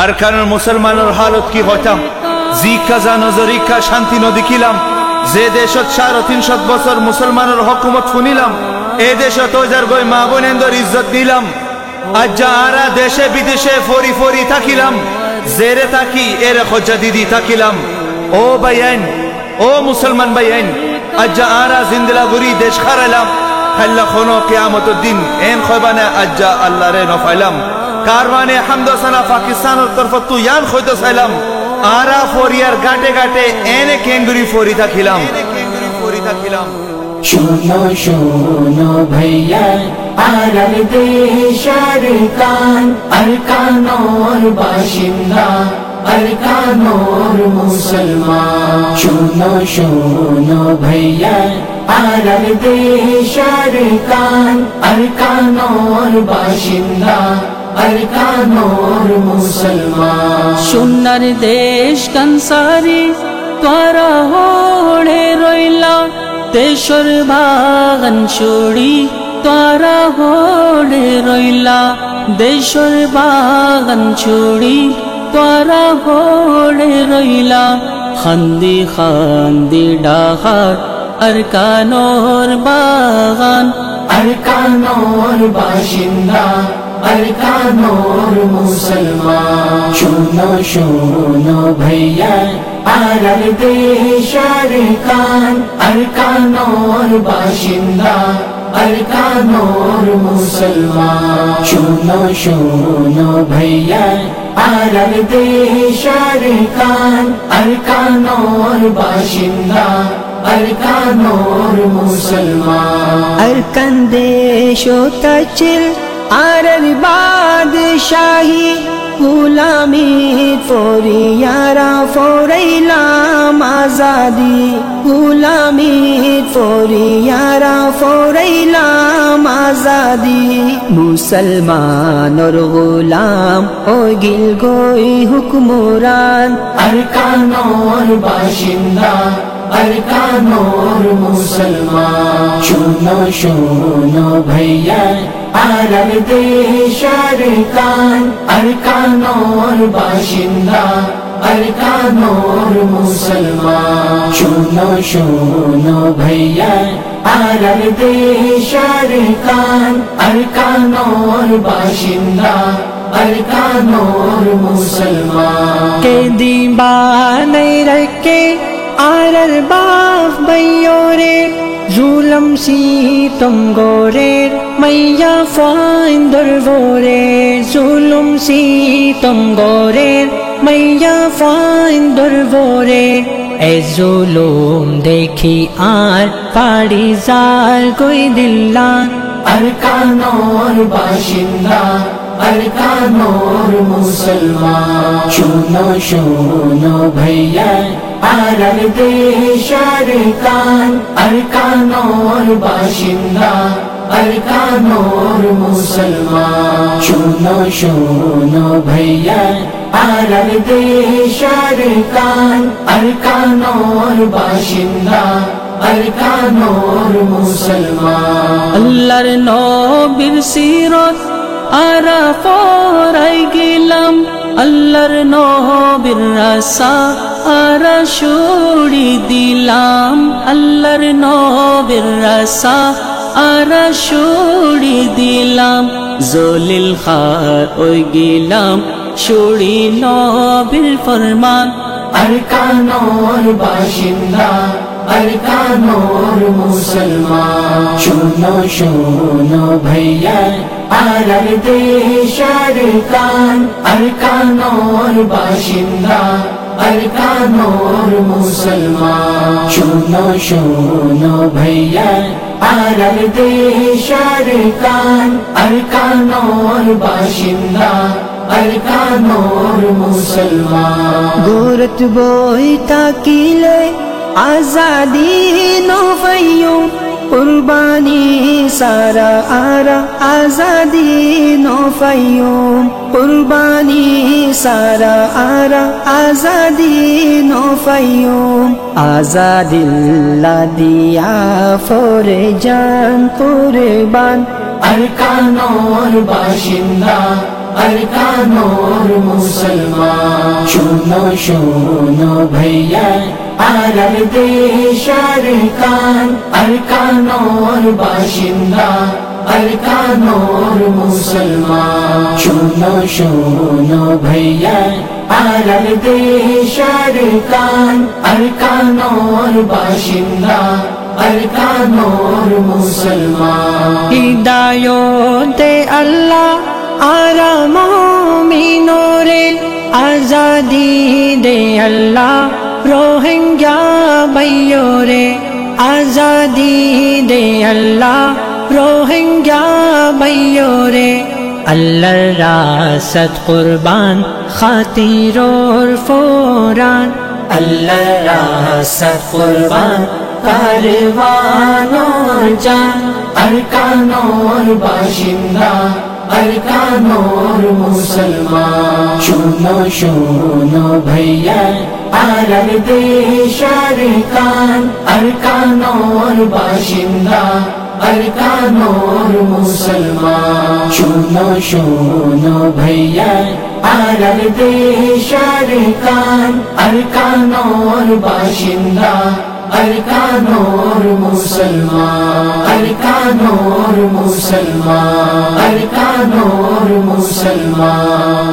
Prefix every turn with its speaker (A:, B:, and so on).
A: আর কারণ মুসলমানের হালত কি হইতাম জিকা জানজরিকা শান্তি নদী কিলাম যে দেশত 350 বছর মুসলমানের হকুমত শুনিলাম এ দেশত ওজার গই মা বোনেন্দর ইজ্জত দিলাম আজ যারা দেশে বিদেশে ফরি ফরি থাকিলাম জেরে থাকি এর খোঁজা দিদি থাকিলাম ও ভাইয়ান ও মুসলমান ভাইয়ান আজ যারা জিন্দলা গুরি দেশ খারাইলাম খাল্লা খনো কিয়ামতের দিন এন খয়বানে আজ আল্লাহরে নফাইলাম কারওয়ানে হামদ সানা পাকিস্তানের তরফ তু ইয়ান খয়তো চাইলাম আরা ফরিয়ার গাটে গাটে এনে কেঙ্গুরি ফরি থাকিলাম
B: শোনো শোনো ভাইয়া আরব দেশের কান আরকানোর বাসিন্দা আরকানোর মুসলমান শোনো শোনো ভাইয়া আরব দেশের কান আরকানোর বাসিন্দা আরকানোর মুসলমান
C: সোনার দেশ কানসারি তোরা হোড়ে রইলা দেশর বাগান ছড়ি তোরা হোড়ে রইলা দেশর বাগান ছড়ি তোরা হোড়ে রইলা খান্দি খান্দি ডাহার আরকানোর বাগান
B: আরকানোর বাসিন্দা আরকানোর মুসলমান শোনো শোনো ভাইয়া আরব দেশের কান আরকানোর বাসিন্দা আরকানোর মুসলমান শোনো শোনো ভাইয়া আরব দেশের কান আরকানোর বাসিন্দা আরকানোর মুসলমান
D: আরকান দেশ তাচিল আরব বাদশাহী গুলামি ফরিয়ারা ফরাইলাম আজাদি গুলামি ফরিয়ারা ফরাইলাম আজাদি মুসলমানর গোলাম ও গিল গই হুকমরান
B: আরকানোর বাসিন্দা আরকানোর মুসলমান শোনো শোনো ভাইয়া আরব দেশের কান আরকানোর বাসিন্দা আরকানোর মুসলমান শোনো শোনো ভাইয়া আরব দেশের কান আরকানোর বাসিন্দা আরকানোর মুসলমান
D: কে দিবানাই রকে আরর বাপ বৈয়োরে জুলম সিতম গোরের মাইয়া ফাইন্দর ভোরে জুলুম সিতম গোরের মাইয়া ফাইন্দর ভোরে এ জুলুম দেখি আর পাড়ি জাল কই দিল্লা
B: আরকানোর বাসিন্দা আরকানোর মুসলমান শোনো শোনো ভাইয়া আরব দেশের কান আরকানোর বাসিন্দা আরকানোর মুসলমান শোনো শোনো ভাইয়া আরব দেশের কান আরকানোর বাসিন্দা আরকানোর মুসলমান
C: আল্লাহর নবীর সিরত আরা ফরাই গেলাম আল্লাহর নবীর রাসা আরা শুড়ি দিলাম আল্লাহর নবীর রাসা আরা শুড়ি দিলাম জলিল খার ওই গেলাম শুড়ি নবীর ফরমান
B: আরকানোর বাসিন্দা আরকানোর মুসলমান শোনো শোনো ভাইয়া আরব দেশের কান আরকানোর বাসিন্দা আরকানোর মুসলমান শোনো শোনো ভাইয়া আরব দেশের কান আরকানোর বাসিন্দা আরকানোর মুসলমান
D: গোরত বই তাকিলে আজাদি নফাইয়ুম কুরবানি সারা আরা আজাদি নফাইয়ুম কুরবানি সারা আরা আজাদি নফাইয়ুম আজাদিল্লা দিয়া ফরে জান কুরবান
B: আরকানোর বাসিন্দা अरकानोर मुसलमान শুনো শুনো ভাইয়া আরার দেশ আরকান আরকানোর বাসিন্দা अरकानोर मुसलमान শুনো শুনো ভাইয়া আরার দেশ আরকান আরকানোর বাসিন্দা अरकानोर मुसलमान
D: हिदायते अल्लाह आरा मोमिनोरे आजादी दे अल्लाह रोहिंग्या भाइयोरे आजादी दे अल्लाह रोहिंग्या भाइयोरे अल्लाह रासत कुर्बान खातिर और फौरान अल्लाह रासत कुर्बान कारवानोर जान अरकानोर बाशिंदा अरकानोर मुसलमान শুনো শুনো ভাইয়া আরার দেশ আরকান আরকানোর বাসিন্দা अरकानोर मुसलमान শুনো শুনো ভাইয়া আরার দেশ আরকান আরকানোর বাসিন্দা अरकानोर मुसलमान अरकानोर मुसलमान अरकानोर मुसलमान